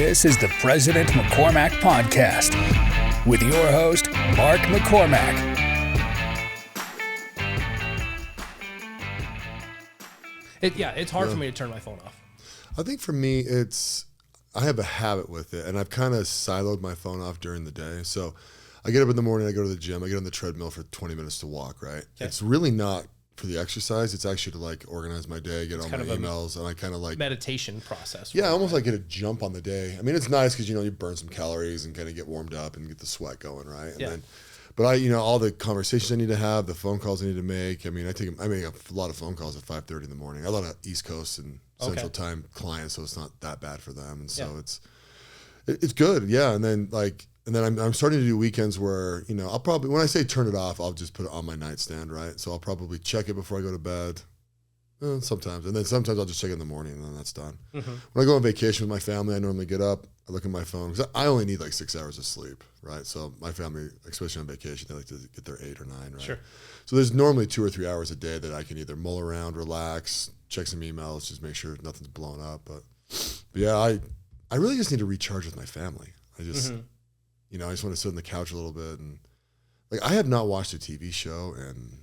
This is the President McCormack Podcast with your host, Mark McCormack. It's hard for me to turn my phone off. I think for me, I have a habit with it, and I've kind of siloed my phone off during the day. So I get up in the morning, I go to the gym, I get on the treadmill for 20 minutes to walk, right? Okay. It's really not for the exercise. It's actually to like organize my day, get all my emails, and I kind of like meditation process. Yeah, almost like get a jump on the day. I mean, it's nice because you burn some calories and kind of get warmed up and get the sweat going, right? And then, but all the conversations I need to have, the phone calls I need to make. I mean, I make a lot of phone calls at 5:30 in the morning. A lot of East Coast and Central Time clients, so it's not that bad for them, and so it's good, yeah. And then I'm starting to do weekends where I'll probably, when I say turn it off, I'll just put it on my nightstand, right? So I'll probably check it before I go to bed. Sometimes, and then sometimes I'll just check it in the morning, and then that's done. Mm-hmm. When I go on vacation with my family, I normally get up, I look at my phone because I only need like 6 hours of sleep, right? So my family, especially on vacation, they like to get their 8 or 9, right? Sure. So there's normally 2 or 3 hours a day that I can either mull around, relax, check some emails, just make sure nothing's blown up. But yeah, I really just need to recharge with my family. I just, I just want to sit on the couch a little bit, and like I have not watched a TV show in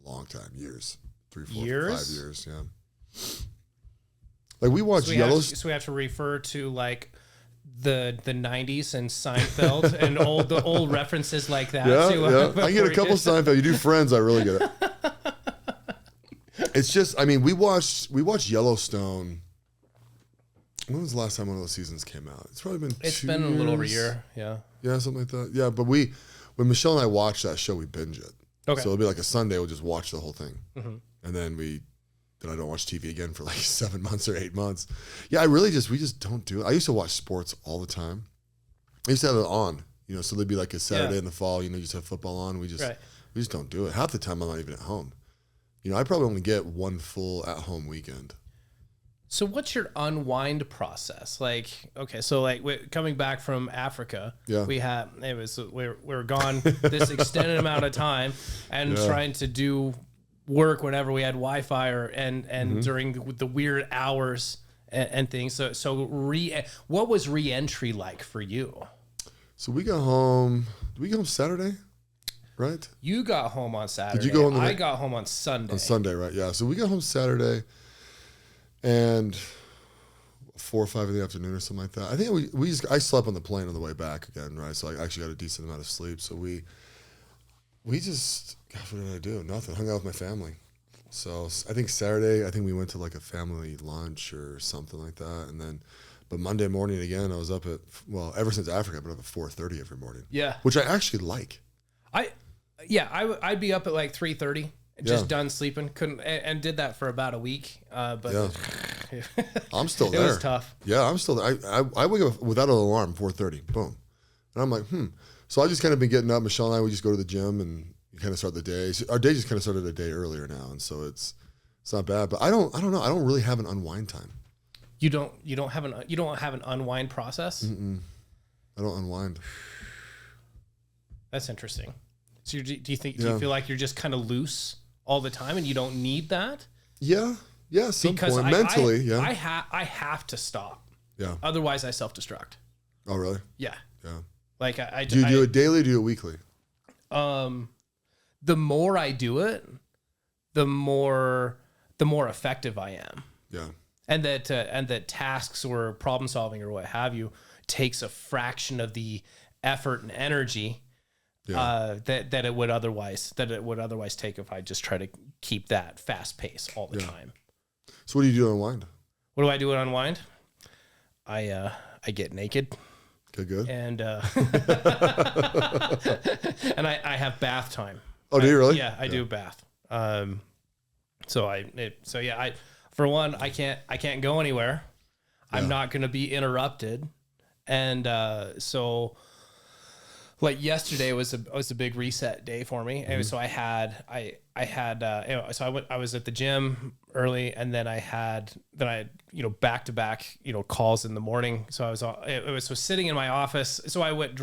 a long time, years. 3, 4, 5 years, yeah. Like we watched Yellowstone. So we have to refer to like the 90s and Seinfeld and the old references like that. Yeah. I get a couple Seinfeld. You do Friends, I really get it. It's just, I mean, we watched Yellowstone. When was the last time one of those seasons came out? It's probably been It's been years. A little over a year, yeah. Yeah, something like that. Yeah, but when Michelle and I watched that show, we binge it. Okay. So it'll be like a Sunday, we'll just watch the whole thing. Mm-hmm. And then I don't watch TV again for like 7 months or 8 months. Yeah, we just don't do it. I used to watch sports all the time. I used to have it on, so there'd be like a Saturday in the fall, you just have football on. We just don't do it. Half the time I'm not even at home. I probably only get one full at home weekend. So what's your unwind process? Like, okay, so like coming back from Africa, we were gone this extended amount of time and trying to do work whenever we had Wi-Fi and during the weird hours and things. So what was re-entry like for you? So we got home. Did we get home Saturday? Right? You got home on Saturday. Did you go home? I got home on Sunday. On Sunday, right? Yeah. So we got home Saturday, and 4 or 5 in the afternoon or something like that. I think I slept on the plane on the way back again, right? So I actually got a decent amount of sleep. So we just, gosh, what did I do? Nothing. Hung out with my family. So I think Saturday, we went to like a family lunch or something like that, but Monday morning again, I was up at, ever since Africa, I've been up at 4:30 every morning. Yeah. Which I actually like. I'd be up at like 3:30, just done sleeping. Couldn't and did that for about a week. But I'm still there. It was tough. Yeah, I'm still there. I wake up without an alarm, 4:30, boom, and I'm like, So I just kind of been getting up. Michelle and I, we just go to the gym and kind of start the day. So our day just kind of started a day earlier now, and so it's not bad. But I don't know. I don't really have an unwind time. You don't have an unwind process. I don't unwind. That's interesting. So do you feel like you're just kind of loose all the time and you don't need that? Yeah. Some point. Mentally, I have to stop. Yeah. Otherwise, I self-destruct. Oh, really? Yeah. Yeah. Like do you do it daily? Or do you do it weekly? The more I do it, the more effective I am. Yeah. And that tasks or problem solving or what have you takes a fraction of the effort and energy that it would otherwise take if I just try to keep that fast pace all the time. So what do you do to unwind? What do I do to unwind? I get naked. Okay, good. And and I have bath time. Oh, do you really? Yeah, I do bath. For one, I can't go anywhere. I'm not going to be interrupted. And so like yesterday was a big reset day for me. And so I was at the gym early, and then I had back to back calls in the morning. So I was sitting in my office. So I went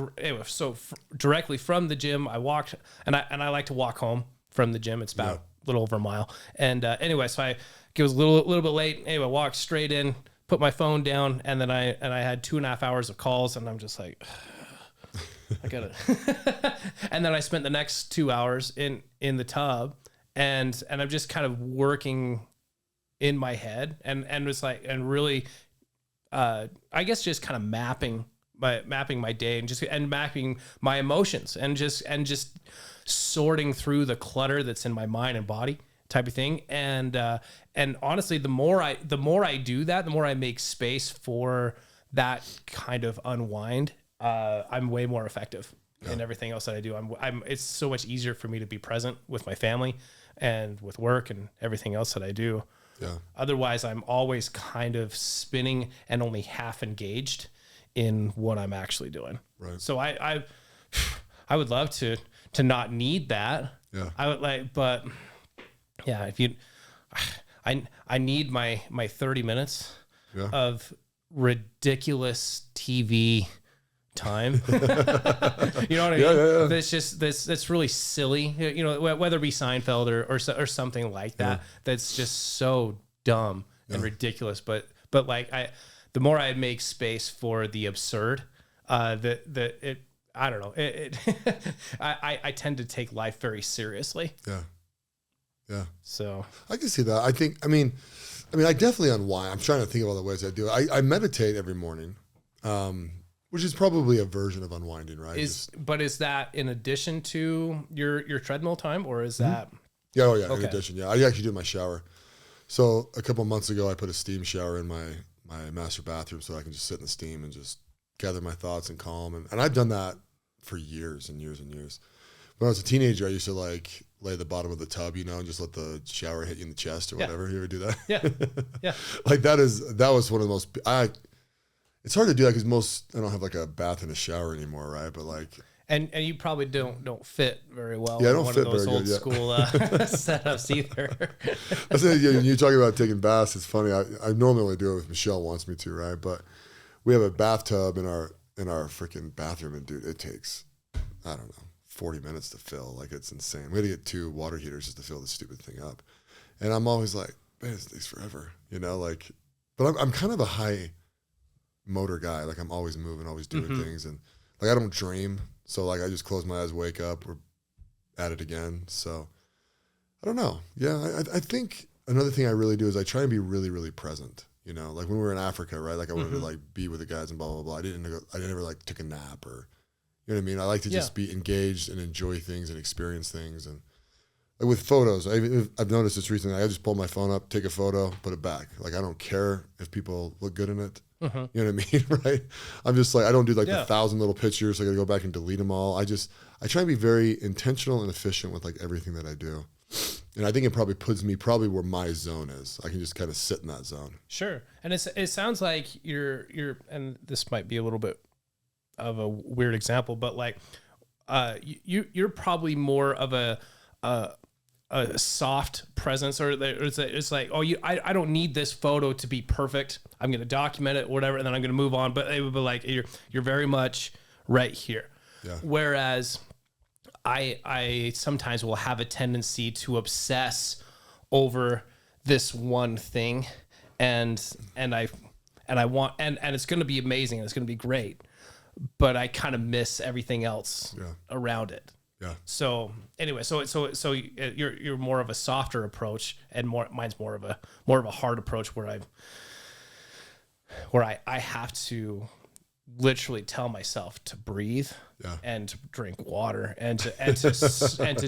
directly from the gym. I walked, and I like to walk home from the gym. It's about a little over a mile. And anyway, so it was a little bit late. Anyway, walked straight in, put my phone down, and then I had 2.5 hours of calls, and I'm just like, I gotta. And then I spent the next 2 hours in the tub, and I'm just kind of working in my head, and was like, and really, I guess just kind of mapping my day, and mapping my emotions, and just sorting through the clutter that's in my mind and body, type of thing. And honestly, the more I do that, the more I make space for that kind of unwind, I'm way more effective in everything else that I do. It's so much easier for me to be present with my family and with work and everything else that I do. Yeah. Otherwise, I'm always kind of spinning and only half engaged in what I'm actually doing. Right. So I would love to not need that. Yeah. I would like, but yeah, if you, I need my 30 minutes of ridiculous TV time. You know what I mean? Yeah. That's really silly. You know, whether it be Seinfeld or something like that. That's just so dumb and ridiculous. But like the more I make space for the absurd, I don't know. I tend to take life very seriously. Yeah. Yeah. So I can see that. I mean, I definitely unwind. I'm trying to think of all the ways I do it. I meditate every morning, which is probably a version of unwinding, right? But is that in addition to your treadmill time, or is that? Yeah. Oh yeah. Okay. In addition, yeah. I actually do my shower. So a couple of months ago, I put a steam shower in my master bathroom so I can just sit in the steam and just gather my thoughts and calm. And I've done that for years and years and years. When I was a teenager, I used to like lay at the bottom of the tub, and just let the shower hit you in the chest or whatever. You ever do that? Yeah. Yeah. Like that was one of the most, it's hard to do that because I don't have like a bath and a shower anymore. Right. But like, and you probably don't fit very well. Yeah, I in don't one fit of those very old good, school setups either. That's when you talk about taking baths. It's funny. I normally only do it if Michelle wants me to, right? But we have a bathtub in our freaking bathroom, and dude, it takes, I don't know, 40 minutes to fill. Like, it's insane. We had to get 2 water heaters just to fill this stupid thing up. And I'm always like, man, this takes forever, like. But I'm kind of a high motor guy. Like, I'm always moving, always doing things, and like I don't dream. So like I just close my eyes, wake up, we're at it again. So I don't know. Yeah, I think another thing I really do is I try and be really, really present. Like when we were in Africa, right? Like I wanted to like be with the guys and blah blah blah. I never like took a nap or, you know what I mean? I like to just be engaged and enjoy things and experience things. And like with photos, I've noticed this recently. I just pull my phone up, take a photo, put it back. Like I don't care if people look good in it. You know what I mean? Right? I'm just like, I don't do like the 1,000 little pictures. So I got to go back and delete them all. I try and be very intentional and efficient with like everything that I do. And I think it probably puts me where my zone is. I can just kind of sit in that zone. Sure. And it sounds like you're, and this might be a little bit of a weird example, but like, you're probably more of a soft presence, or it's like, oh, I don't need this photo to be perfect. I'm going to document it, whatever, and then I'm going to move on. But it would be like, you're very much right here. Yeah. Whereas I sometimes will have a tendency to obsess over this one thing, and I want, and it's going to be amazing, and it's going to be great, but I kind of miss everything else around it. Yeah. So anyway, so you're more of a softer approach, and mine's more of a hard approach where I have to literally tell myself to breathe and to drink water and to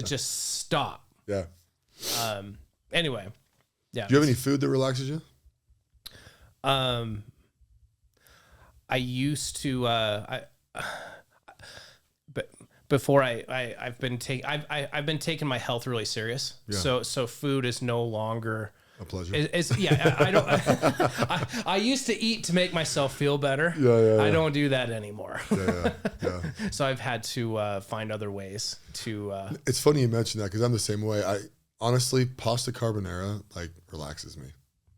just stop. Yeah. Anyway. Yeah. Do you have any food that relaxes you? I used to but before I've been taking my health really serious. Yeah. So food is no longer a pleasure. I don't. I used to eat to make myself feel better. Yeah. I don't do that anymore. Yeah. So I've had to find other ways to. It's funny you mention that because I'm the same way. I honestly, pasta carbonara like relaxes me.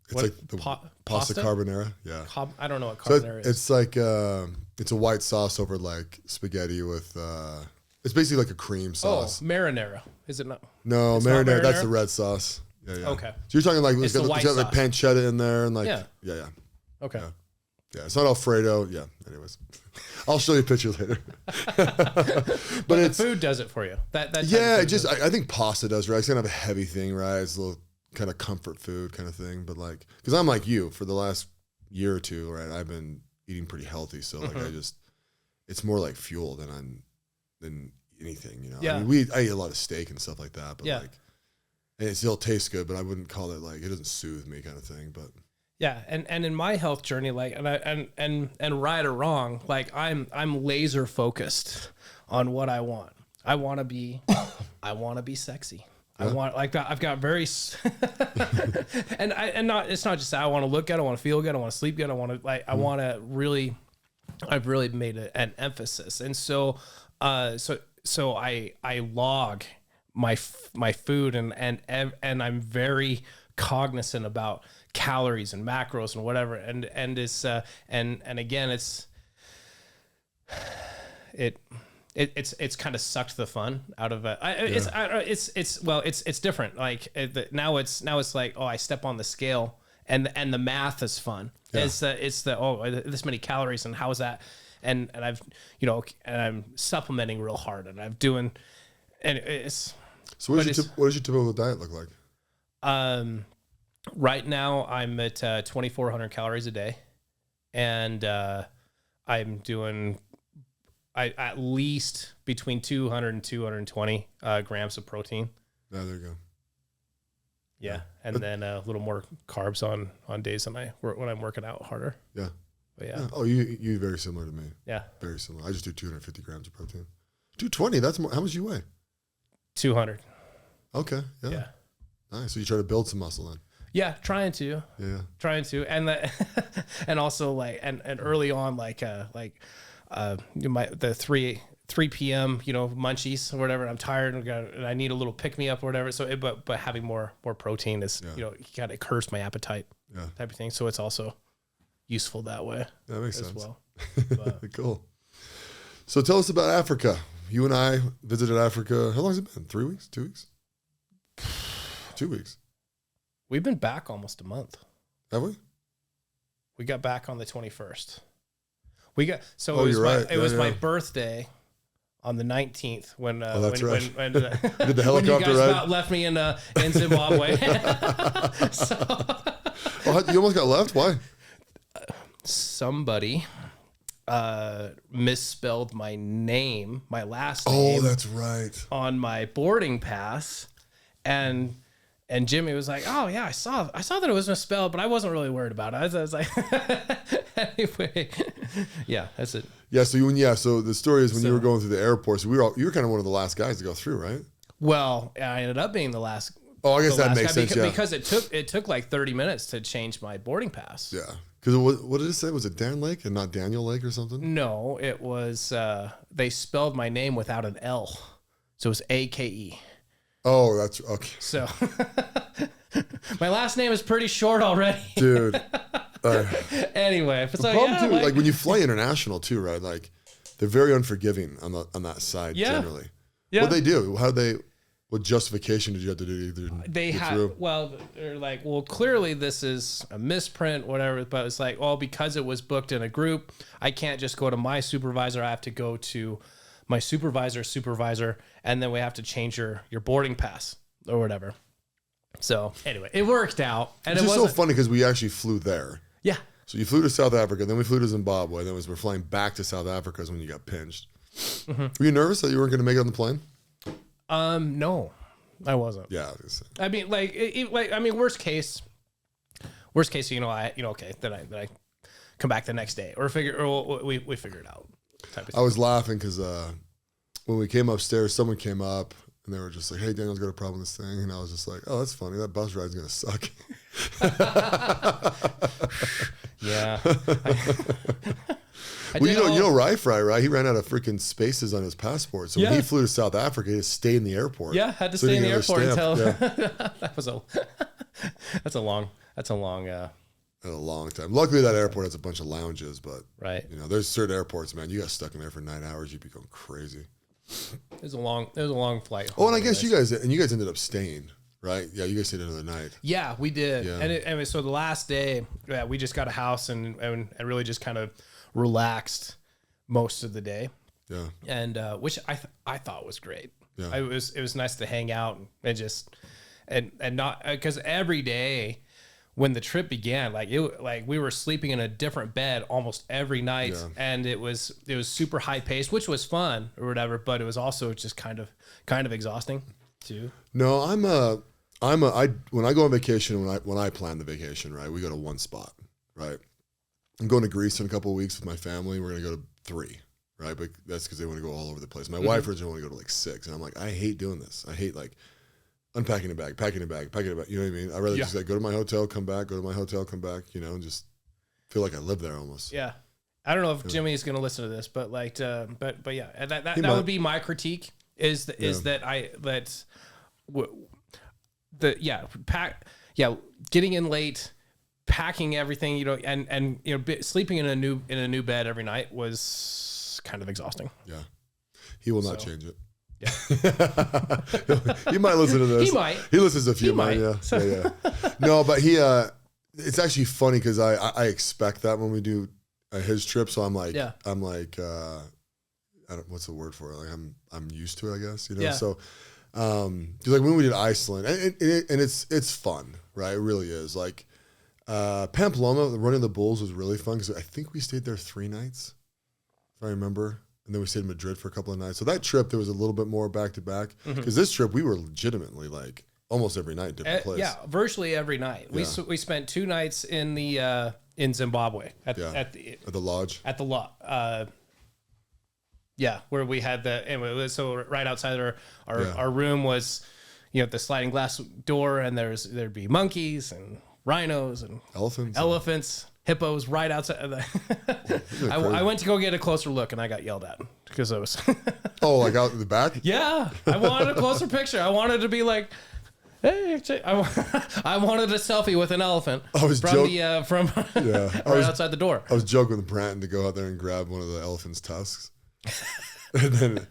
It's like the pasta carbonara. Yeah. I don't know what carbonara is. It's like it's a white sauce over like spaghetti with. It's basically like a cream sauce. Oh, marinara. Is it not? No, marinara. That's the red sauce. Yeah. Okay. So you're talking like it's got like pancetta in there and like yeah. Okay. Yeah, it's not Alfredo. Yeah. Anyways, I'll show you a picture later. But the food does it for you. I think pasta does, right? It's kind of a heavy thing, right? It's a little kind of comfort food kind of thing. But like, because I'm like you, for the last year or two, right? I've been eating pretty healthy, so like it's more like fuel than anything, you know. Yeah. I mean, I eat a lot of steak and stuff like that, but like, and it still tastes good, but I wouldn't call it like, it doesn't soothe me kind of thing. But yeah, and in my health journey, like, and right or wrong, like I'm laser focused on what I want. I want to be sexy. Yeah. I want, like, I've got very, it's not just that I want to look good. I want to feel good. I want to sleep good. I want to I want to really, I've really made an emphasis. And so I log my food and I'm very cognizant about calories and macros and whatever. And it's, and again, it's kind of sucked the fun out of it. It's different. Like now it's like, oh, I step on the scale and the math is fun. Yeah. It's this many calories and how is that? And I've, and I'm supplementing real hard and I'm doing, and it's. So what does your typical diet look like? Right now I'm at 2,400 calories a day, and I'm doing at least between 200 and 220 grams of protein. Oh, there you go. Yeah, and then a little more carbs on days when I'm working out harder. Yeah. But yeah. Oh, you very similar to me. Yeah. Very similar. I just do 250 grams of protein. 220. That's more. How much do you weigh? 200. Okay. Yeah. Yeah. Nice. So you try to build some muscle then. Yeah, trying to, and and also like and early on like the 3 p.m. munchies or whatever. I'm tired and I need a little pick me up or whatever. So but having more protein is kind of curbs my appetite type of thing. So it's also useful that way. That makes sense. Well, cool. So tell us about Africa. You and I visited Africa. How long has it been? 3 weeks? 2 weeks? 2 weeks. We've been back almost a month. Have we? We got back on the 21st. It was my birthday on the 19th when that's when, right. when did the helicopter when you guys ride? left me in Zimbabwe. You almost got left? Why? Somebody misspelled my name, my last name. Oh, that's right. On my boarding pass, and Jimmy was like, "Oh yeah, I saw that it was misspelled, but I wasn't really worried about it." I was like, anyway, yeah, that's it. Yeah. So the story is when you were going through the airport, so you were kind of one of the last guys to go through, right? Well, I ended up being the last. Oh, I guess that makes sense. Because it took like 30 minutes to change my boarding pass. Yeah. Because what did it say? Was it Dan Lake and not Daniel Lake or something? No, it was. They spelled my name without an L, so it was AKE. Oh, that's okay. So my last name is pretty short already, dude. Anyway, the problem too, like when you fly international too, right? Like they're very unforgiving on that side generally. Yeah. What they do? What justification did you have to do to they're like, well, clearly this is a misprint, whatever. But it's like, well, because it was booked in a group, I can't just go to my supervisor. I have to go to my supervisor, and then we have to change your boarding pass or whatever. So anyway, it worked out. And it's just so funny because we actually flew there. Yeah. So you flew to South Africa, then we flew to Zimbabwe, then we're flying back to South Africa is when you got pinched. Mm-hmm. Were you nervous that you weren't going to make it on the plane? No, I wasn't. Yeah. I mean, worst case, okay, then I come back the next day or we figure it out. I was laughing because when we came upstairs, someone came up and they were just like, "Hey, Daniel's got a problem with this thing," and I was just like, "Oh, that's funny. That bus ride's gonna suck." Yeah. Well, Rife, right? He ran out of freaking spaces on his passport, so when he flew to South Africa, he had to stay in the airport. Yeah, had to stay in the airport until that's a long. A long time. Luckily, that airport has a bunch of lounges, but right. There's certain airports, man. You got stuck in there for 9 hours, you'd be going crazy. It was a long flight. Oh, and I guess you guys ended up staying, right? Yeah, you guys stayed another night. Yeah, we did. Yeah. And so the last day, we just got a house and really just kind of relaxed most of the day. Yeah. And which I thought was great. Yeah. It was nice to hang out and just and not because every day when the trip began, like we were sleeping in a different bed almost every night, Yeah. and it was super high paced, which was fun or whatever, but it was also just kind of exhausting too. No, when I go on vacation, when I plan the vacation, right, we go to one spot, right? I'm going to Greece in a couple of weeks with my family. We're going to go to 3, right? But that's because they want to go all over the place. My wife originally wanted to go to like 6, and I'm like, I hate doing this. I hate like unpacking a bag, packing a bag, packing a bag. You know what I mean? I'd rather just like go to my hotel, come back, go to my hotel, come back, you know, and just feel like I live there almost. Yeah. I don't know if Jimmy is going to listen to this, but like, but yeah, that might. would be my critique getting in late, packing everything, you know, and you know, sleeping in a new bed every night was kind of exhausting. Yeah. He will not change it. Yeah. He might listen to this. He might. He listens to a few of mine, might. yeah. No, but it's actually funny because I expect that when we do his trip. So I'm like, I don't, what's the word for it? Like I'm used to it, I guess, you know? Yeah. So, just like when we did Iceland and it's fun, right? It really is. Like, Pamplona, running the bulls was really fun because I think we stayed there 3 nights, if I remember. And then we stayed in Madrid for a couple of nights. So that trip, there was a little bit more back to back. Because this trip, we were legitimately like almost every night, different place. Yeah, virtually every night. Yeah. We spent 2 nights in the in Zimbabwe at the lodge. At the lot. Yeah, where we had so right outside our room was, you know, the sliding glass door, and there'd be monkeys and rhinos and elephants. Hippos right outside of the I went to go get a closer look and I got yelled at because I was Oh, like out in the back? Yeah. I wanted a closer picture. I wanted to be like, hey, I wanted a selfie with an elephant from outside the door. I was joking with Brandon to go out there and grab one of the elephant's tusks. And then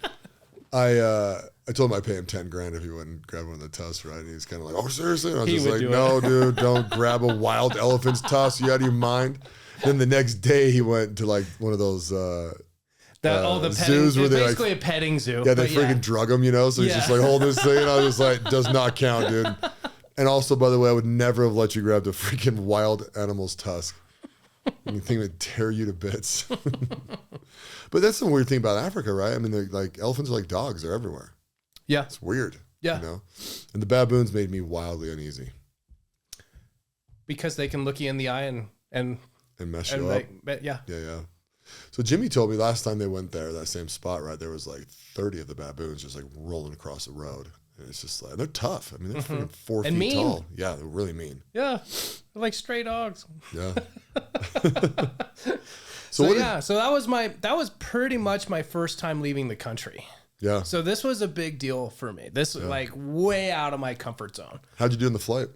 I told him I'd pay him $10,000 if he went and grabbed one of the tusks, right? And he's kind of like, oh, seriously? And I was just like, no, dude, don't grab a wild elephant's tusk. You out of your mind? Then the next day he went to like one of those the zoos where they basically a petting zoo. Yeah, they freaking drug him, you know? So he's just like, hold this thing. And I was just like, does not count, dude. And also, by the way, I would never have let you grab the freaking wild animal's tusk. You think it would tear you to bits. But that's the weird thing about Africa, right? I mean, they're like elephants are like dogs. They're everywhere. Yeah. It's weird. Yeah. You know? And the baboons made me wildly uneasy. Because they can look you in the eye and mess you up. Yeah. Yeah. So Jimmy told me last time they went there, that same spot, right? There was like 30 of the baboons just like rolling across the road. And it's just like, they're tough. I mean, they're freaking 4 feet tall. Yeah, they're really mean. Yeah. They're like stray dogs. Yeah. So that was pretty much my first time leaving the country. Yeah. So this was a big deal for me. This was like way out of my comfort zone. How'd you do in the flight?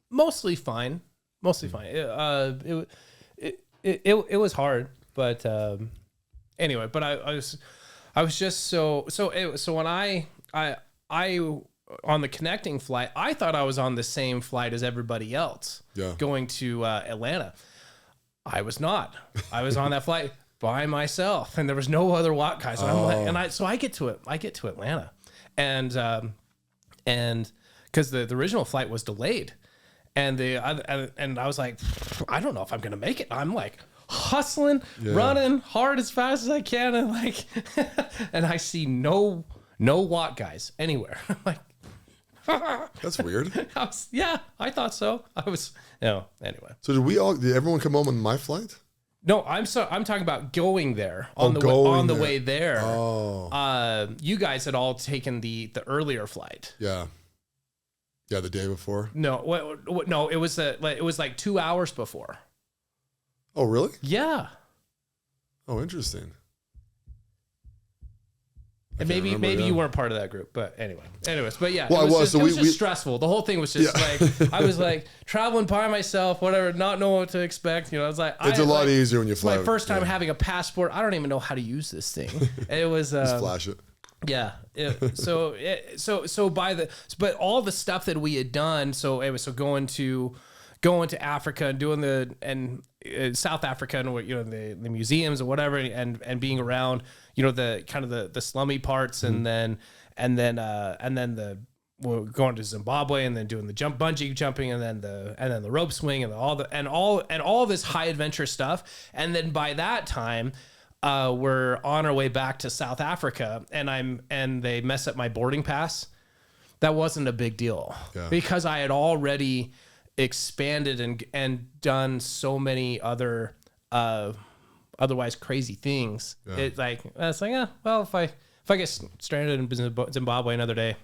Mostly fine. It was hard, but anyway. But I was just so when I on the connecting flight, I thought I was on the same flight as everybody else. Yeah. Going to Atlanta. I was not. I was on that flight by myself, and there was no other WAT guys. So I'm like, so I get to Atlanta, and because the original flight was delayed, and I was like, I don't know if I'm gonna make it. I'm like hustling, running hard as fast as I can, and like, and I see no WAT guys anywhere. I'm like, that's weird. I thought so. Anyway. So did everyone come home on my flight? No, I'm talking about going there on the way there. Oh. You guys had all taken the earlier flight. Yeah. Yeah, the day before. No, no, it was like 2 hours before. Oh, really? Yeah. Oh, interesting. And maybe you weren't part of that group, but anyways, but yeah, well, it was just stressful. The whole thing was just like, I was like traveling by myself, whatever, not knowing what to expect. You know, it's like, it's a lot easier when you fly. My first time having a passport. I don't even know how to use this thing. It was, just flash it. Yeah. But all the stuff that we had done. So it was going to Africa and doing South Africa and the museums or whatever, and being around, the kind of the slummy parts, and then we're going to Zimbabwe, and then doing the bungee jumping, and then the rope swing, and all this high adventure stuff. And then by that time, we're on our way back to South Africa, and they mess up my boarding pass. That wasn't a big deal because I had already expanded and done so many other otherwise crazy things. It's like, well, if I get stranded in Zimbabwe another day,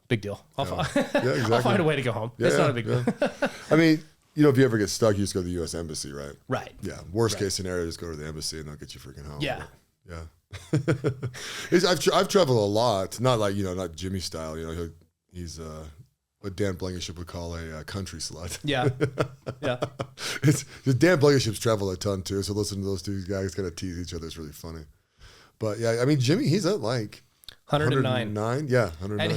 big deal. Exactly. I'll find a way to go home. It's not a big deal. I mean, if you ever get stuck, you just go to the U.S. Embassy, right? Right. Yeah. Worst case scenario, just go to the embassy and they'll get you freaking home. Yeah. But, yeah. I've traveled a lot, not like, not Jimmy style. He's what Dan Blankenship would call a country slut. Yeah. Yeah. Dan Blankenship's traveled a ton too. So listen to those two guys kind of tease each other. It's really funny. But yeah, I mean, Jimmy, he's at like 109. Yeah. 109. And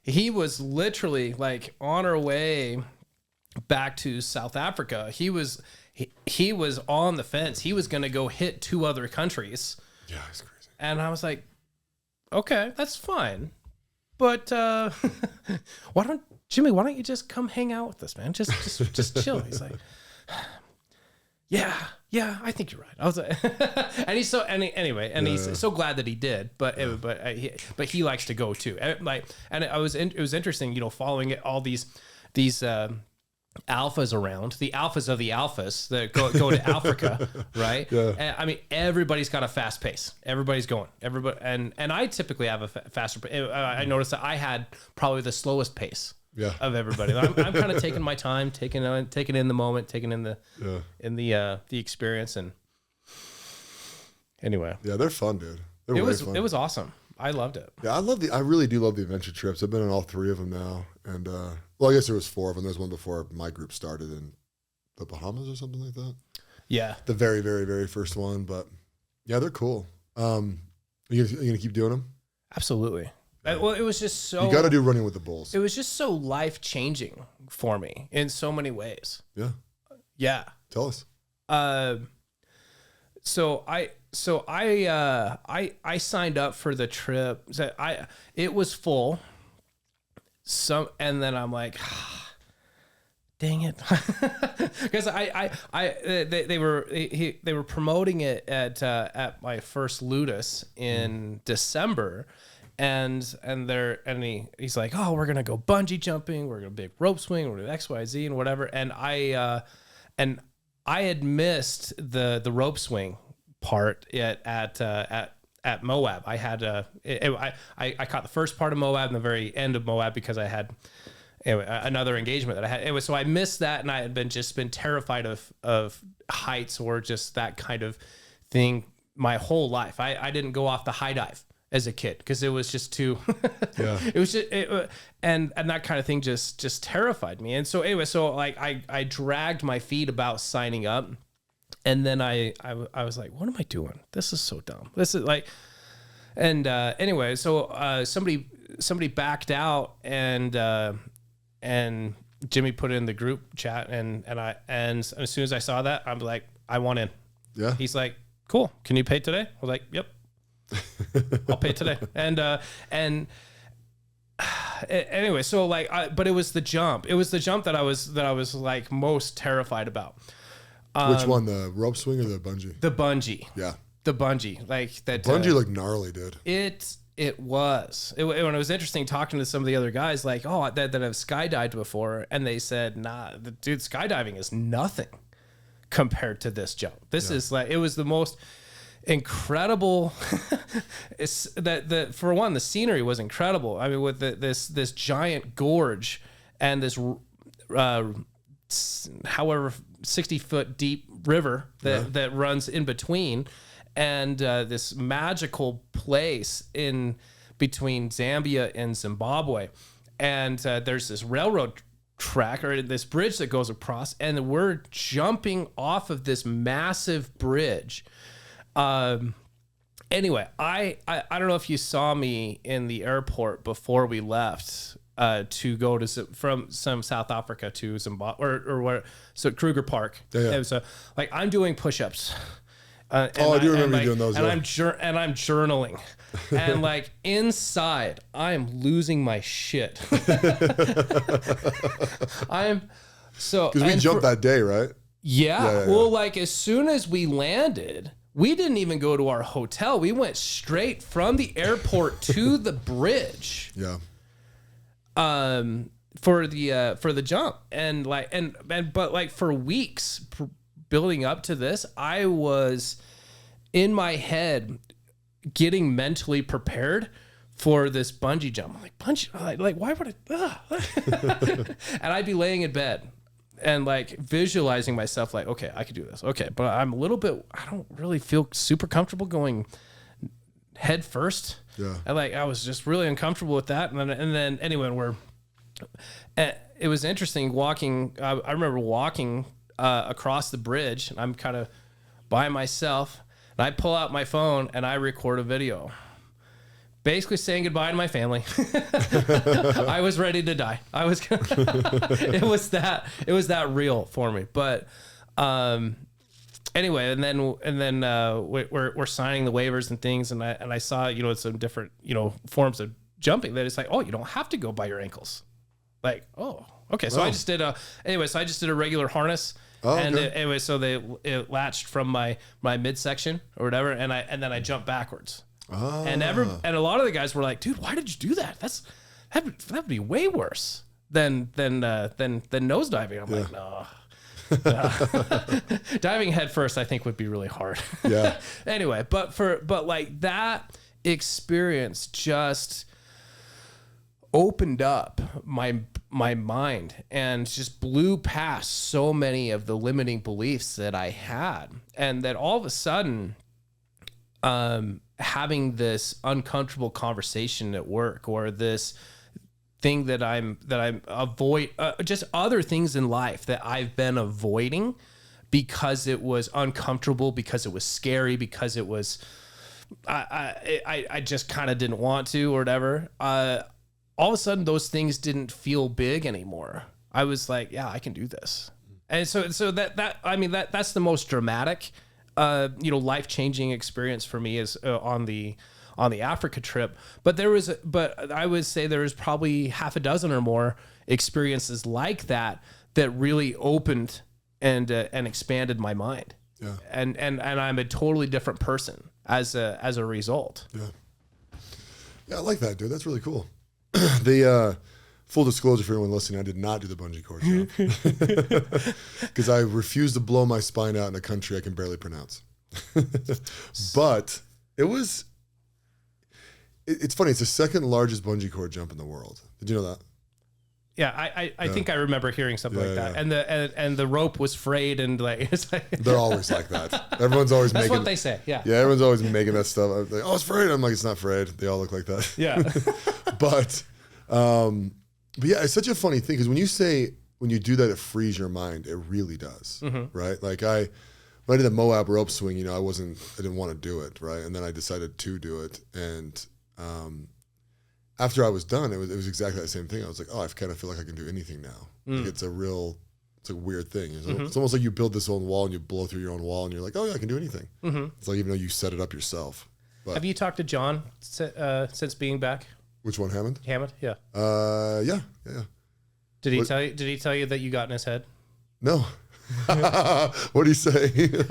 he was literally like on our way back to South Africa. He was on the fence. He was going to go hit 2 other countries. Yeah, it's crazy. And I was like, okay, that's fine. But why don't you just come hang out with us, man? Just chill. He's like, yeah, I think you're right. I was like, and he's he's so glad that he did. But he likes to go too. It was interesting, following all these alphas around, the alphas of the alphas that go to Africa, right? Yeah. And, I mean, everybody's got a fast pace. Everybody's going. Everybody, and I typically have a faster pace. I noticed that I had probably the slowest pace of everybody. I'm kind of taking my time, taking in the moment, taking in the experience. And anyway, yeah, they're fun, dude. It was awesome. I loved it. Yeah, I really do love the adventure trips. I've been on all 3 of them now, and well, I guess there was 4 of them. There's one before my group started in the Bahamas or something like that. Yeah, the very, very, very first one. But yeah, they're cool. Are you gonna keep doing them? Absolutely. Well, it was just so. You got to do Running with the Bulls. It was just so life changing for me in so many ways. Yeah. Yeah. Tell us. So I signed up for the trip. It was full. And then I'm like, dang it, because they were promoting it at my first Ludus in December, and he's like, oh, we're gonna go bungee jumping, we're gonna big rope swing, we're gonna XYZ and whatever, and I had missed the rope swing part at Moab. I had I caught the first part of Moab and the very end of Moab because I had another engagement that I had. So I missed that, and I had been terrified of heights or just that kind of thing my whole life. I didn't go off the high dive as a kid because it was just too. Yeah. It was just and that kind of thing just terrified me. And so anyway, I dragged my feet about signing up. And then I was like, what am I doing? This is so dumb. This is like, and anyway, so somebody backed out, and Jimmy put it in the group chat, and as soon as I saw that, I'm like, I want in. Yeah. He's like, cool. Can you pay today? I was like, yep. I'll pay today. And anyway, so but it was the jump. It was the jump that I was like most terrified about. Which one, the rope swing or the bungee? The bungee. Yeah. The bungee. Like that. Bungee looked gnarly, dude. It was. When it was interesting talking to some of the other guys, like, oh, that have skydived before, and they said, nah, dude, skydiving is nothing compared to this jump. This is like, it was the most incredible. For one, the scenery was incredible. I mean, with this giant gorge and this, however 60-foot deep river that runs in between, and this magical place in between Zambia and Zimbabwe, and there's this railroad track or this bridge that goes across, and we're jumping off of this massive bridge, and Anyway, I don't know if you saw me in the airport before we left to go to from South Africa to Zimbabwe or where, so Kruger Park. Yeah. And so like I'm doing push-ups. I do remember you doing those. And I'm journaling, and like inside, I am losing my shit. Because we jumped that day, right? Yeah. Well, like as soon as we landed, we didn't even go to our hotel. We went straight from the airport to the bridge. Yeah. For the jump, and but like for weeks building up to this, I was in my head getting mentally prepared for this bungee jump. I'm like, bungee, like why would I? And I'd be laying in bed and like visualizing myself like, okay, I could do this. Okay, but I'm a little bit, I don't really feel super comfortable going head first. Yeah. And like, I was just really uncomfortable with that. And then anyway, it was interesting walking. I remember walking across the bridge, and I'm kind of by myself, and I pull out my phone and I record a video, basically saying goodbye to my family. I was ready to die. It was that real for me. But anyway, and then we're signing the waivers and things, and I saw some different forms of jumping that it's like, oh, you don't have to go by your ankles. Like, oh, okay. So I just did a regular harness. Oh, and okay. So it latched from my midsection or whatever, and then I jumped backwards. Oh. And a lot of the guys were like, dude, why did you do that? That would be way worse than nosediving. I'm like, no. Diving head first, I think, would be really hard. Yeah. Anyway, but like that experience just opened up my mind and just blew past so many of the limiting beliefs that I had, and that all of a sudden, having this uncomfortable conversation at work, or this thing that I'm avoid, just other things in life that I've been avoiding because it was uncomfortable, because it was scary, because it was I just kind of didn't want to or whatever. All of a sudden those things didn't feel big anymore. I was like, yeah, I can do this. And so that's the most dramatic, life-changing experience for me is on the Africa trip. But I would say there was probably half a dozen or more experiences like that really opened and expanded my mind. Yeah. And I'm a totally different person as a result. Yeah. Yeah, I like that, dude. That's really cool. The full disclosure for anyone listening, I did not do the bungee cord jump because I refused to blow my spine out in a country I can barely pronounce. But it's funny. It's the second largest bungee cord jump in the world. Did you know that? Yeah, I think I remember hearing something like that. Yeah. And the rope was frayed, and like, it's like they're always like that. Everyone's always that's making. What they say. Yeah. Yeah, everyone's always making that stuff. I'm like, oh, it's frayed. I'm like, it's not frayed. They all look like that. Yeah. But yeah, it's such a funny thing because when you do that, it frees your mind. It really does, right? Like when I did the Moab rope swing, I didn't want to do it, right? And then I decided to do it, and after I was done, it was exactly the same thing. I was like, oh, I kind of feel like I can do anything now. Like it's a weird thing. It's almost like you build this own wall and you blow through your own wall and you're like, oh yeah, I can do anything. It's like even though you set it up yourself. But have you talked to John since being back? Which one, Hammond? Hammond, yeah. Yeah. Did he tell you that you got in his head? No. What did he say?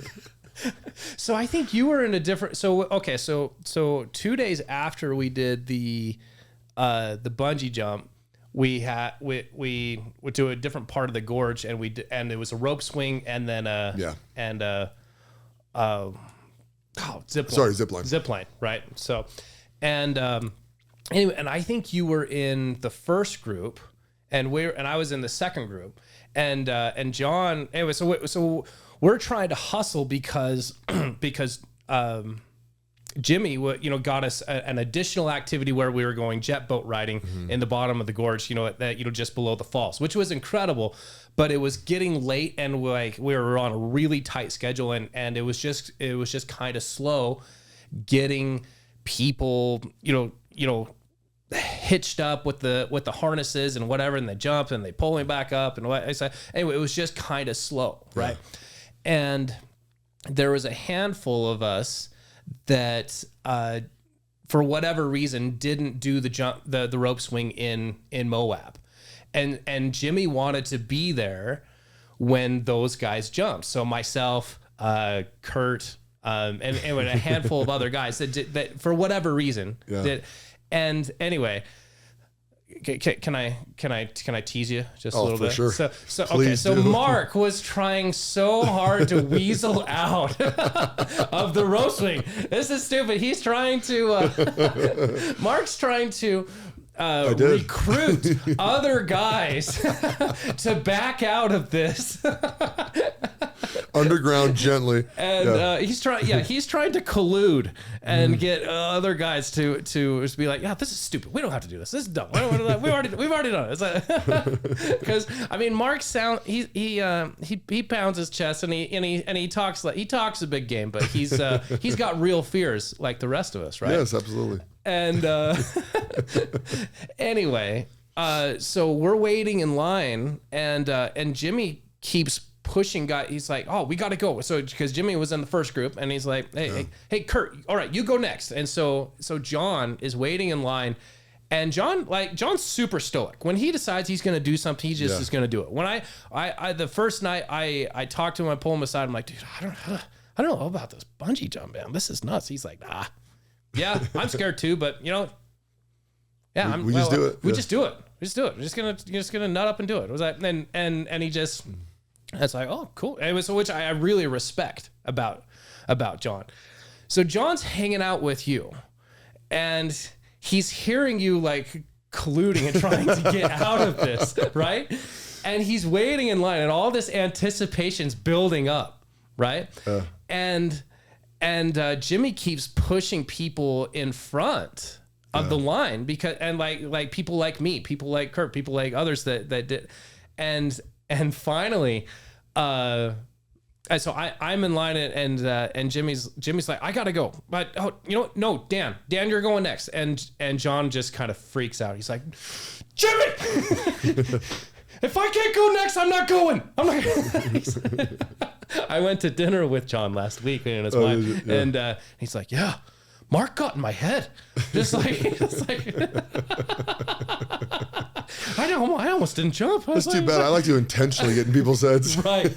So I think you were in a different. So 2 days after we did the bungee jump, we would do a different part of the gorge, and it was a rope swing, and then zip line, right? So, and anyway, and I think you were in the first group, and I was in the second group, and John. Anyway, so we're trying to hustle because Jimmy, got us an additional activity where we were going jet boat riding in the bottom of the gorge, just below the falls, which was incredible. But it was getting late, and we were on a really tight schedule, and it was just kind of slow. getting people, hitched up with the harnesses and whatever, and they jump and they pull me back up and what I said. Anyway, it was just kind of slow, right? And there was a handful of us that for whatever reason didn't do the rope swing in Moab, and Jimmy wanted to be there when those guys jumped. So myself, Kurt, and a handful of other guys that for whatever reason did. And anyway, can I tease you just a little bit? Sure. So Mark was trying so hard to weasel out of the rope swing. This is stupid. He's trying to Mark's trying to recruit other guys to back out of this. Underground gently. And he's trying to collude and get other guys to just be like, yeah, this is stupid. We don't have to do this. This is dumb. We've already done it. Because I mean, Mark he pounds his chest and he talks a big game, but he's got real fears like the rest of us, right? Yes, absolutely. And anyway, so we're waiting in line, and Jimmy keeps pushing guy. He's like, oh, we got to go. So because Jimmy was in the first group, and he's like, hey, Kurt, all right, you go next. And so John is waiting in line, and John's super stoic. When he decides he's going to do something, he just is going to do it. When I the first night I talked to him, I pull him aside. I'm like, dude, I don't know about this bungee jump, man. This is nuts. He's like, nah. Yeah, I'm scared too, but we just do it. We just do it. We're just gonna nut up and do it. It was like, and he just, it's like, oh, cool. Anyway, so which I really respect about John. So John's hanging out with you, and he's hearing you like colluding and trying to get out of this, right? And he's waiting in line, and all this anticipation's building up, right? And Jimmy keeps pushing people in front of the line because, and like people like me, people like Kurt, people like others that did, and finally, so I'm in line and Jimmy's like, I gotta go, but no, Dan, you're going next, and John just kind of freaks out. He's like, Jimmy. If I can't go next, I'm not going. I went to dinner with John last week and his wife, and he's like, yeah, Mark got in my head. Just like, I almost didn't jump. That's too bad. I like to intentionally get in people's heads. Right.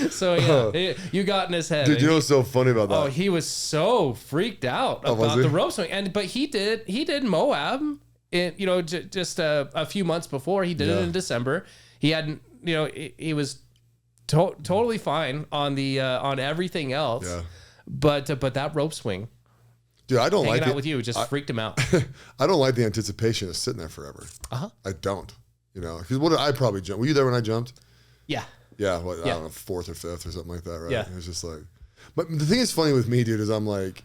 So you got in his head. Dude, you know what's so funny about that? Oh, he was so freaked out about the rope swing, but he did Moab. Just a few months before, he did it in December. He hadn't, he was totally fine on on everything else. Yeah. But that rope swing, dude, I don't hanging like out with you just freaked him out. I don't like the anticipation of sitting there forever. I don't. Because what did I probably jump? Were you there when I jumped? Yeah. Yeah. I don't know, 4th or 5th or something like that, right? Yeah. It was just like, but the thing is funny with me, dude, is I'm like.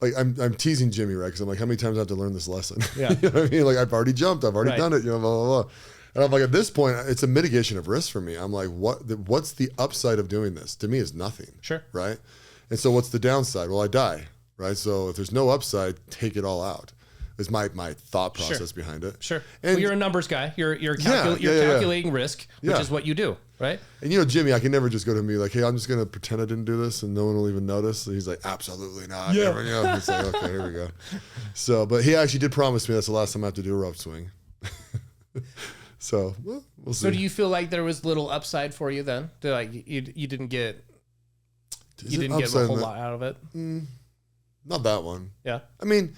Like I'm teasing Jimmy, right? Because I'm like, how many times do I have to learn this lesson? Yeah. You know what I mean? Like I've already jumped, I've already done it, blah, blah, blah. And I'm like, at this point, it's a mitigation of risk for me. I'm like, what's the upside of doing this? To me, is nothing. Sure. Right? And so what's the downside? Well, I die, right? So if there's no upside, take it all out. Is my thought process behind it. Sure. And you're a numbers guy. You're calculating risk, which is what you do, right? And Jimmy, I can never just go to him and be like, hey, I'm just gonna pretend I didn't do this and no one will even notice. And he's like, absolutely not. Yeah. It's like, okay, here we go. So, but he actually did promise me that's the last time I have to do a rope swing. So we'll see. So do you feel like there was little upside for you then? Like you didn't get a whole lot out of it? Not that one. Yeah. I mean,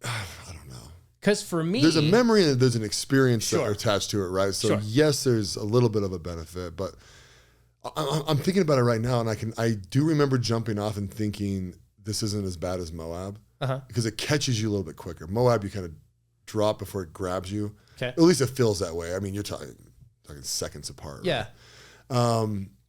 I don't know. Because for me, there's a memory and there's an experience that are attached to it, right? So yes, there's a little bit of a benefit, but I'm thinking about it right now, and I do remember jumping off and thinking this isn't as bad as Moab because it catches you a little bit quicker. Moab, you kind of drop before it grabs you. Okay. At least it feels that way. I mean, you're talking seconds apart. Right? Yeah.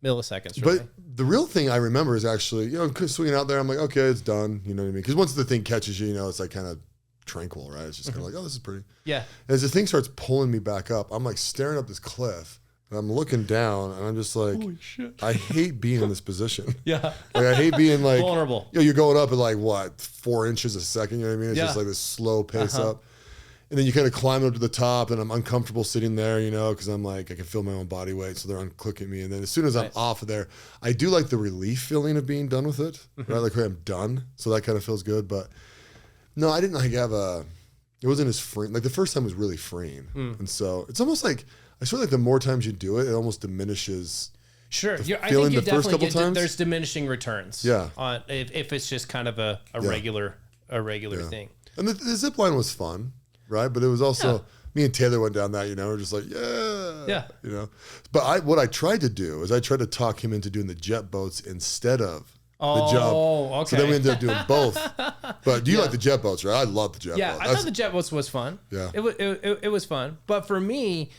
Milliseconds. Really. But the real thing I remember is actually, swinging out there. I'm like, okay, it's done. You know what I mean? Because once the thing catches you, it's like kind of tranquil, right? It's just kind of like, oh, this is pretty. Yeah. And as the thing starts pulling me back up, I'm like staring up this cliff. And I'm looking down, and I'm just like, holy shit. I hate being in this position. Yeah. Like, I hate being like vulnerable. You're going up at like what 4 inches a second. You know what I mean? It's just like this slow pace up, and then you kind of climb up to the top, and I'm uncomfortable sitting there, because I'm like I can feel my own body weight, so they're unclicking me. And then as soon as I'm off of there, I do like the relief feeling of being done with it. Right, like I'm done, so that kind of feels good. But no, I didn't like have a. It wasn't as freeing. Like the first time was really freeing, and so it's almost like I sort of like the more times you do it, it almost diminishes. Sure, I think you first definitely couple times. There's diminishing returns. Yeah, on if it's just kind of a regular thing. And the zip line was fun, right? But it was also me and Taylor went down that. We're just like yeah. But what I tried to do is I tried to talk him into doing the jet boats instead of. The jump. Okay. So then we ended up doing both. But do you like the jet boats, right? I love the jet boats. Yeah, I thought the jet boats was fun. Yeah. It was fun. But for me,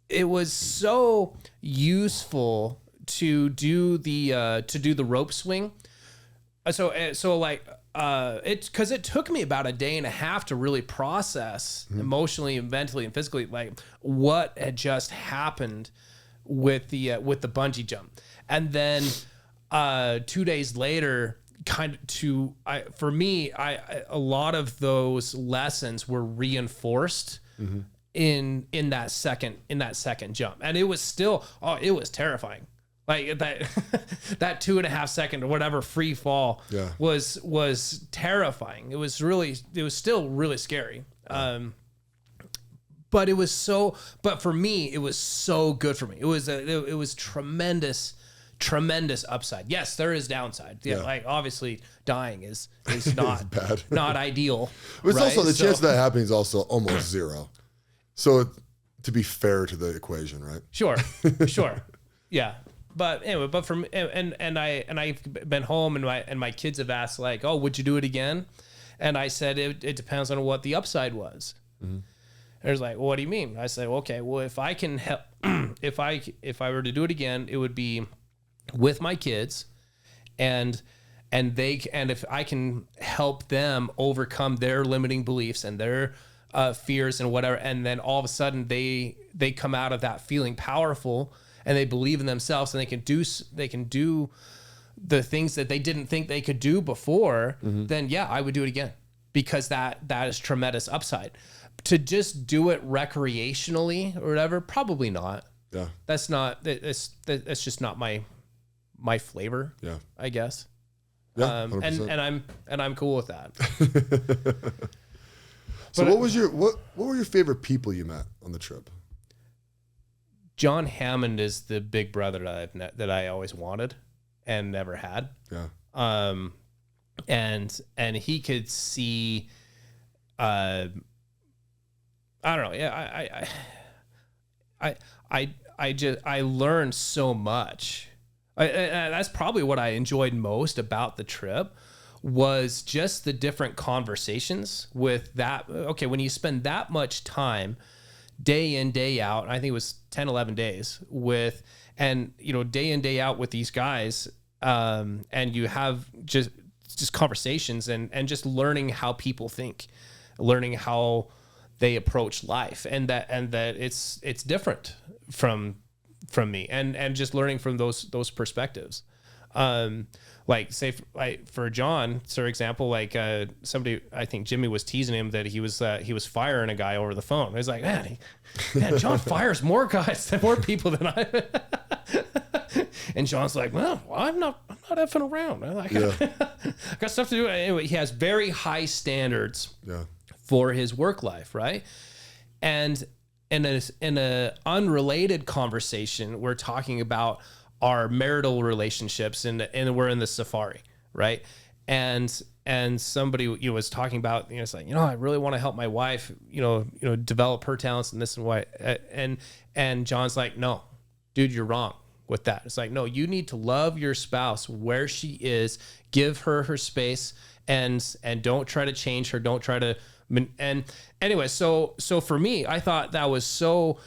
it was so useful to do the rope swing. So it took me about a day and a half to really process emotionally and mentally and physically like what had just happened with the bungee jump. And then 2 days later, for me, a lot of those lessons were reinforced in that second jump, and it was still it was terrifying. Like that that 2.5 second or whatever free fall was terrifying. It was still really scary. But for me, it was so good for me. It was tremendous upside. Yes, there is downside. Yeah, like obviously dying is not bad. Not ideal. But it's also the chance of that happening is also almost zero. So to be fair to the equation, right? Sure. Yeah. But anyway, for me, and I've been home and my kids have asked like, oh, would you do it again? And I said it depends on what the upside was. Mm-hmm. There's like, well, what do you mean? I said, well, okay, well, if I can help, if I were to do it again, it would be with my kids, and if I can help them overcome their limiting beliefs and their fears and whatever, and then all of a sudden they come out of that feeling powerful and they believe in themselves and they can do the things that they didn't think they could do before, then yeah, I would do it again, because that is tremendous upside. To just do it recreationally or whatever, probably not. Yeah, that's just not my flavor. Yeah, I guess. Yeah, and I'm cool with that. So what were your favorite people you met on the trip? John Hammond is the big brother that I always wanted and never had. Yeah. And he could see, I don't know. Yeah. I learned so much. That's probably what I enjoyed most about the trip, was just the different conversations with that. Okay, when you spend that much time, day in, day out, I think it was 10, 11 days with, and day in, day out with these guys, and you have just conversations and just learning how people think, learning how they approach life, and that it's different from me, and just learning from those perspectives. Like say for John, for example, like somebody, I think Jimmy was teasing him that he was firing a guy over the phone. He was like, man, John fires more people than I. And John's like, well, I'm not effing around. I got stuff to do. Anyway, he has very high standards for his work life, right? And in a unrelated conversation, we're talking about our marital relationships, and we're in the safari, right? And somebody was talking about, it's like, I really want to help my wife, develop her talents and this and what, and John's like, no, dude, you're wrong with that. It's like, no, you need to love your spouse where she is, give her her space, and don't try to change her, don't try to. And anyway, so for me, I thought that was so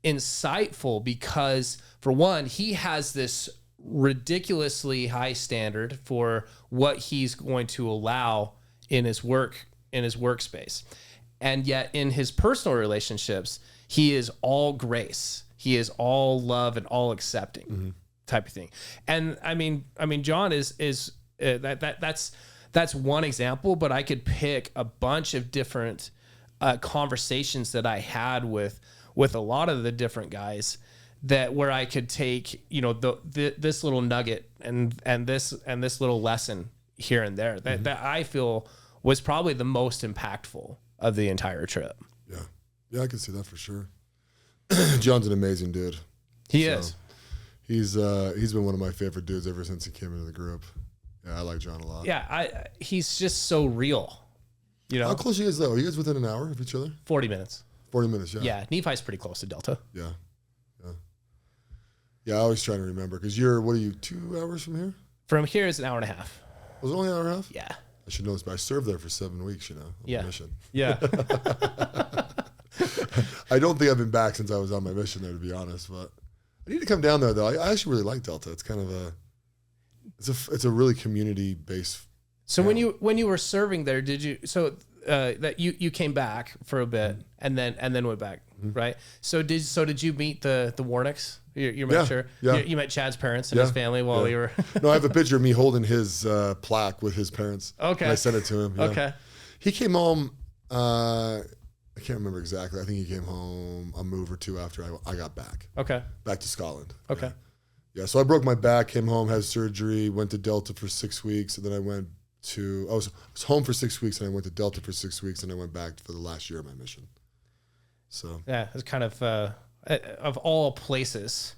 insightful, because for one, he has this ridiculously high standard for what he's going to allow in his workspace. And yet in his personal relationships, he is all grace. He is all love and all accepting type of thing. And I mean, John is that's one example, but I could pick a bunch of different conversations that I had with a lot of the different guys that where I could take, you know, this little nugget and this little lesson here and there that I feel was probably the most impactful of the entire trip. Yeah, I can see that for sure. John's an amazing dude. He is. He's been one of my favorite dudes ever since he came into the group. Yeah, I like John a lot. Yeah, he's just so real. You know, how close are you guys though? Are you guys within an hour of each other? 40 minutes. 40 minutes, yeah. Yeah, Nephi's pretty close to Delta. Yeah, I always try to remember because what are you, 2 hours from here? From here is an hour and a half. Was it only an hour and a half? Yeah. I should know this, but I served there for 7 weeks, you know, on Yeah. mission. Yeah. I don't think I've been back since I was on my mission there, to be honest, but I need to come down there though. I actually really like Delta. It's kind of it's a really community based. So when you were serving there, did you that you came back for a bit and then went back, right? So did you meet the Warnicks? You met you met Chad's parents and his family while we were. No, I have a picture of me holding his plaque with his parents. Okay, and I sent it to him. Yeah. Okay, he came home. I can't remember exactly. I think he came home a move or two after I got back. Okay, back to Scotland. Okay, yeah. So I broke my back, came home, had surgery, went to Delta for 6 weeks, and then I was home for 6 weeks, and I went to Delta for 6 weeks, and I went back for the last year of my mission. So yeah, it's kind of all places,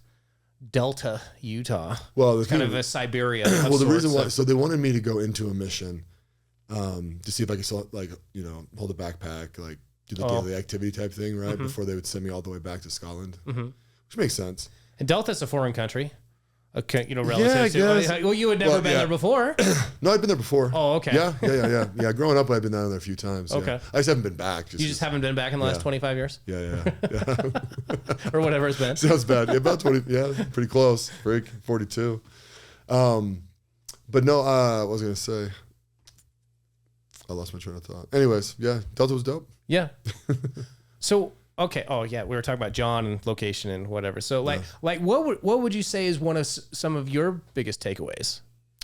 Delta, Utah. Well, it's kind of a Siberia. Well, the reason why, so they wanted me to go into a mission to see if I could still, like, you know, hold a backpack, like do the daily activity type thing, right? Before they would send me all the way back to Scotland, which makes sense. And Delta's a foreign country. Okay, you know, relative. Yeah, I guess. Well, you had never been there before. No, I've been there before. Oh, okay. Yeah. Growing up, I've been down there a few times. Okay. Yeah. I just haven't been back. You just haven't been back in the last 25 years? Yeah. Or whatever it's been. Sounds bad. Yeah, about 20. Yeah, pretty close. Break 42. But no, what was I going to say? I lost my train of thought. Anyways, yeah, Delta was dope. Yeah. So, okay. Oh, yeah. We were talking about John and location and whatever. So, like what would you say is one of some of your biggest takeaways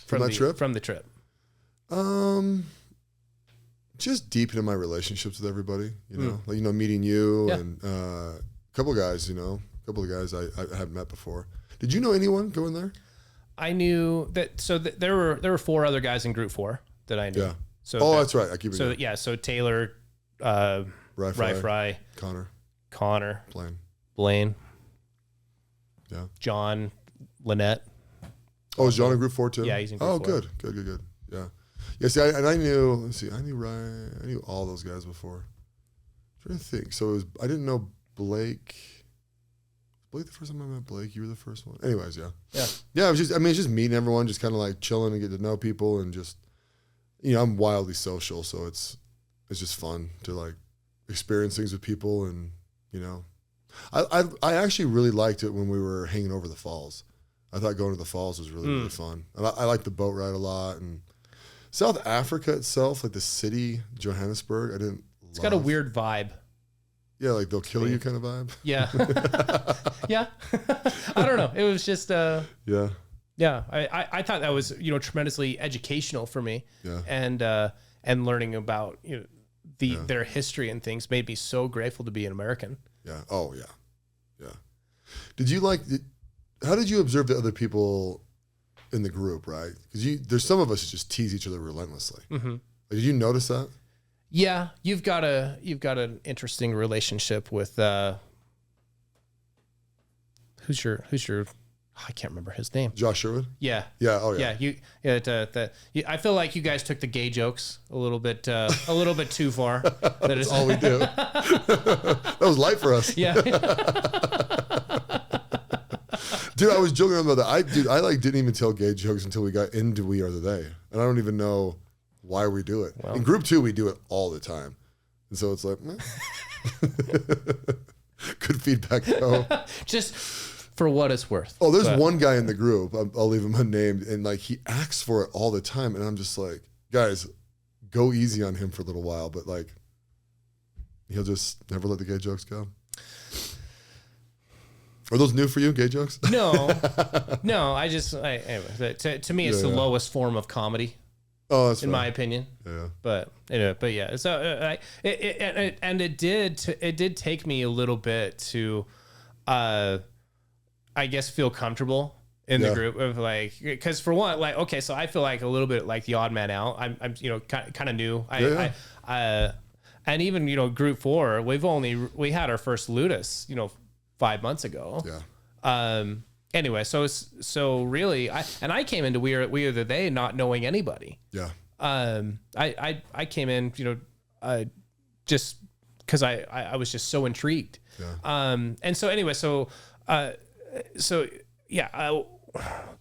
from that trip? From the trip? Just deepening my relationships with everybody. You know, like, you know, meeting you and a couple of guys. You know, a couple of guys I haven't met before. Did you know anyone going there? I knew that. So there were 4 other guys in Group 4 that I knew. Yeah. So that's right. I keep it. So going. Yeah. So Taylor, Rye Fry, Connor, Blaine. Yeah. John, Lynette. Oh, is John in Group 4 too? Yeah, he's in Group 4. Good. Yeah. Yeah. See, I knew. Let's see. I knew Ryan. I knew all those guys before. I'm trying to think. So I didn't know Blake. Blake the first time I met Blake. You were the first one. Anyways, yeah. It was just. I mean, it's just meeting everyone, just kind of like chilling and get to know people, and just, you know, I'm wildly social, so it's just fun to like experience things with people, and you know, I actually really liked it when we were hanging over the falls. I thought going to the falls was really fun. And I like the boat ride a lot, and South Africa itself, like the city, Johannesburg, I didn't. It's got a weird vibe. Yeah, like they'll kill you kind of vibe. Yeah. Yeah. I don't know. It was just yeah. Yeah. I thought that was, you know, tremendously educational for me. Yeah. And learning about, you know, their history and things made me so grateful to be an American. Yeah. Oh yeah. Yeah. Did you how did you observe the other people in the group, right? Because there's some of us who just tease each other relentlessly. Mm-hmm. Like, did you notice that? Yeah, you've got an interesting relationship with who's your I can't remember his name. Josh Sherwood? Yeah. Yeah. Oh yeah. Yeah. I feel like you guys took the gay jokes a little bit too far. That's all we do. That was light for us. Yeah. Dude, I was joking about that. I didn't even tell gay jokes until we got into We Are the They, and I don't even know why we do it. Well, in Group 2, we do it all the time, and so it's like, good feedback though. Just for what it's worth. Oh, there's one guy in the group. I'll leave him unnamed, and like he asks for it all the time, and I'm just like, guys, go easy on him for a little while, but like, he'll just never let the gay jokes go. Are those new for you, gay jokes? No, anyway, to me, it's the lowest form of comedy. Oh, that's in my opinion. Yeah. But yeah. So it did take me a little bit to, I guess, feel comfortable in the group of like, because for one, like, okay, so I feel like a little bit like the odd man out. I'm kind of new. And even group 4, we had our first Ludus 5 months ago. Yeah. Anyway, so really, I came into We Are the They not knowing anybody. Yeah. I came in, just because I was just so intrigued. Yeah. And so anyway,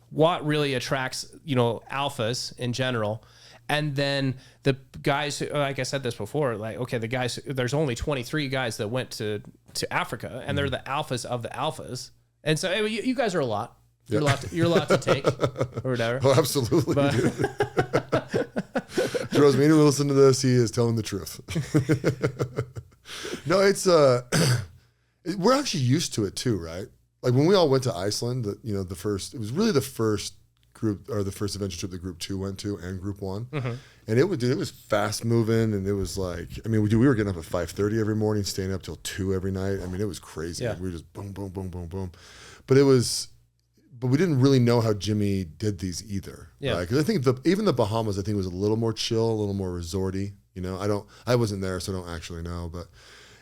what really attracts alphas in general. And then the guys, like I said this before, like, okay, the guys, there's only 23 guys that went to Africa, and they're the alphas of the alphas. And so you guys are a lot. You're a lot to take or whatever. Oh, absolutely. Draws me to listen to this. He is telling the truth. No, it's we're actually used to it too, right? Like when we all went to Iceland, it was really the first group or the first adventure trip that Group 2 went to and Group 1. Mm-hmm. And it was fast moving, and it was like, I mean, we were getting up at 5:30 every morning, staying up till 2 every night. I mean, it was crazy. Yeah. We were just boom, boom, boom, boom, boom. But we didn't really know how Jimmy did these either. Yeah. Right? Because I think even the Bahamas, I think was a little more chill, a little more resorty. I wasn't there, so I don't actually know. But,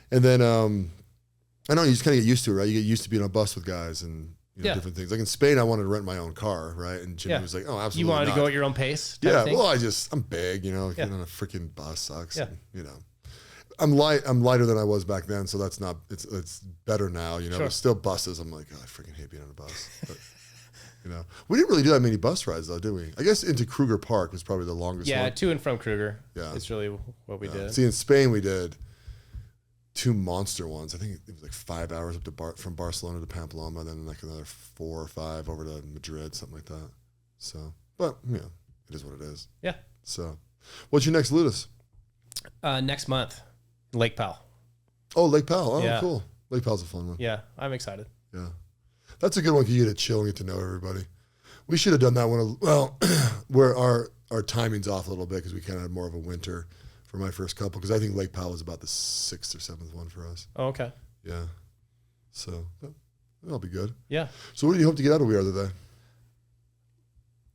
and then, I know you just kind of get used to it, right? You get used to being on a bus with guys and different things. Like in Spain, I wanted to rent my own car, right? And Jimmy was like, "Oh, absolutely." You wanted not. to go at your own pace? Yeah. Well, I'm big, getting on a freaking bus sucks. Yeah. And, I'm lighter than I was back then, so that's not. It's better now, Sure. But still, buses. I'm like, I freaking hate being on a bus. But, we didn't really do that many bus rides though, did we? I guess into Kruger Park was probably the longest. Yeah, one. to and from Kruger. Yeah, it's really what we did. See, in Spain, we did 2 monster ones. I think it was like 5 hours up to from Barcelona to Pamplona, then like another 4 or 5 over to Madrid, something like that. So, but it is what it is. Yeah. So, what's your next Ludus? Next month, Lake Powell. Oh, Lake Powell. Oh, yeah. Cool. Lake Powell's a fun one. Yeah, I'm excited. Yeah, that's a good one because you get to chill and get to know everybody. We should have done that one. Well, where our timing's off a little bit because we kind of had more of a winter for my first couple, because I think Lake Powell was about the 6th or 7th one for us. Oh, okay. Yeah. So that'll be good. Yeah. So what do you hope to get out of We Are the They?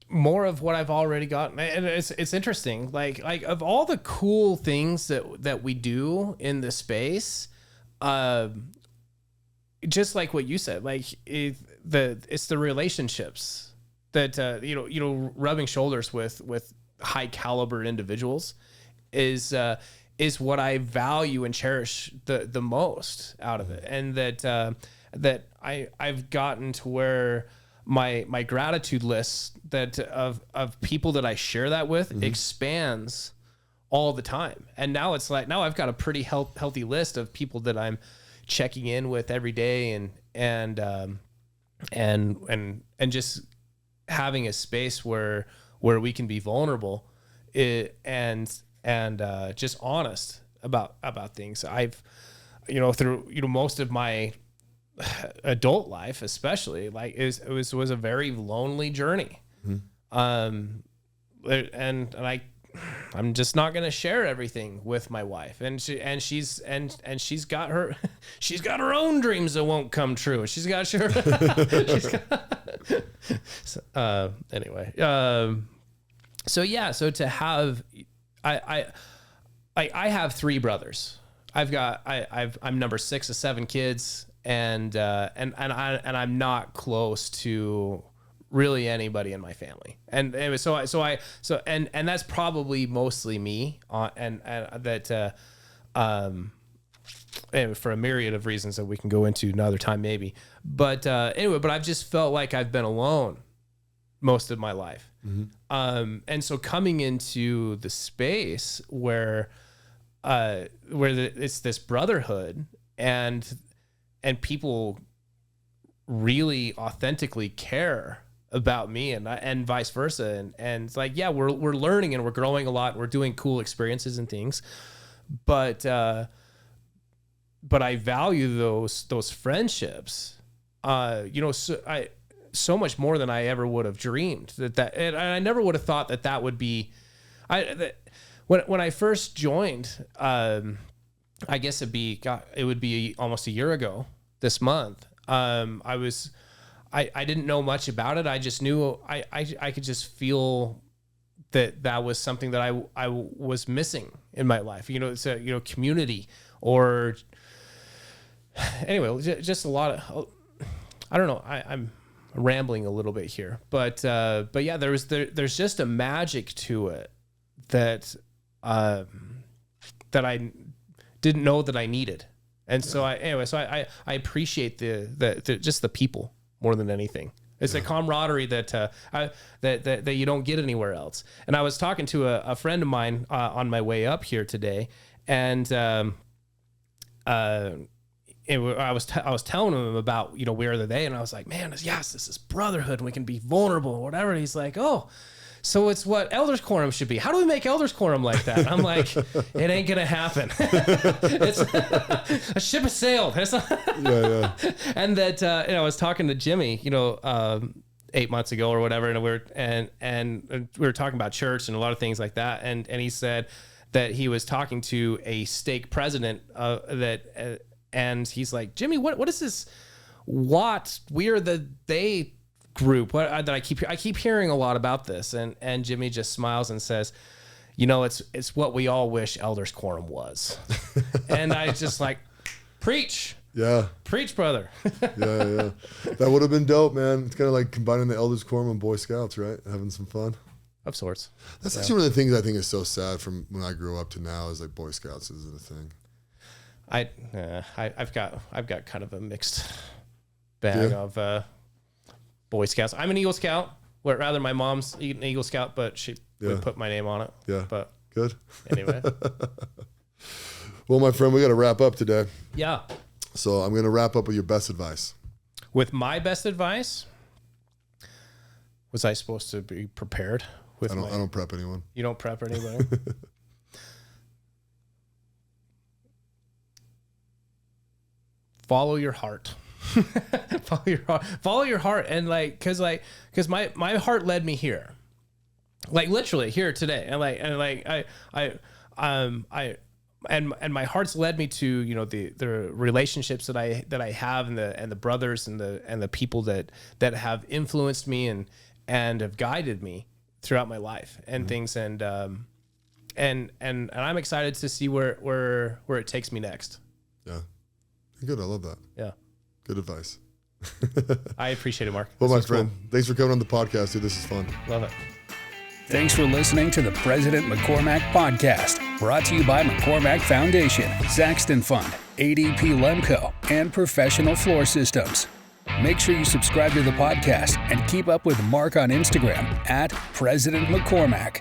More of what I've already got. And it's interesting. Like of all the cool things that we do in the space, just like what you said, like it's the relationships that, rubbing shoulders with high caliber individuals is what I value and cherish the most out of it. And that I've gotten to where my gratitude list of people that I share that with expands all the time. And now it's like, now I've got a pretty healthy list of people that I'm checking in with every day and just having a space where we can be vulnerable and just honest about things. I've, through, most of my adult life, especially, like it was a very lonely journey. And I'm just not going to share everything with my wife, and she's got her own dreams that won't come true. She's got anyway. So to have, I have 3 brothers. I'm number 6 of 7 kids, and I'm not close to really anybody in my family. And anyway, so that's probably mostly me, and for a myriad of reasons that we can go into another time maybe. But but I've just felt like I've been alone most of my life. And so coming into the space where it's this brotherhood and people really authentically care about me and vice versa. And it's like, yeah, we're learning and we're growing a lot. We're doing cool experiences and things, but I value those friendships so much more than I ever would have dreamed and I never would have thought that would be, when I first joined, I guess it would be almost a year ago this month. I didn't know much about it. I just knew I could just feel that was something that I was missing in my life. It's a, community, or anyway, just a lot of, I don't know. I'm rambling a little bit here, but yeah, there's just a magic to it that I didn't know that I needed. And so I appreciate the just the people more than anything. It's a camaraderie that you don't get anywhere else. And I was talking to a friend of mine on my way up here today, and I was telling him about where are they, and I was like, man, yes, this is brotherhood, and we can be vulnerable or whatever. And he's like, oh, so it's what Elders Quorum should be. How do we make Elders Quorum like that? I'm like, it ain't gonna happen. It's a ship has sailed. Yeah. And that I was talking to Jimmy, 8 months ago or whatever, and we were talking about church and a lot of things like that. And he said that he was talking to a stake president and he's like, Jimmy, what is this? We are the they group. What that I keep hearing a lot about this, and Jimmy just smiles and says, it's what we all wish Elders Quorum was. And I just like, preach, brother. yeah. That would have been dope, man. It's kind of like combining the Elders Quorum and Boy Scouts, right? Having some fun. Of sorts. That's actually one of the things I think is so sad from when I grew up to now is like Boy Scouts isn't a thing. I've got kind of a mixed bag of Boy Scouts. I'm an Eagle Scout. Rather, my mom's an Eagle Scout, but she would put my name on it. Yeah. But good. Anyway. Well, my friend, we got to wrap up today. Yeah. So I'm going to wrap up with your best advice. With my best advice, was I supposed to be prepared? I don't prep anyone. You don't prep anybody? Follow your heart. Follow your heart. And cause my heart led me here, like literally here today. And my heart's led me to, the relationships that I have and the brothers and the people that have influenced me and have guided me throughout my life and things. And I'm excited to see where it takes me next. Yeah. Good. I love that. Yeah. Good advice. I appreciate it, Mark. Well, my friend, thanks for coming on the podcast, dude. This is fun. Love it. Thanks for listening to the President McCormack Podcast, brought to you by McCormack Foundation, Saxton Fund, ADP Lemco, and Professional Floor Systems. Make sure you subscribe to the podcast and keep up with Mark on Instagram @President McCormack.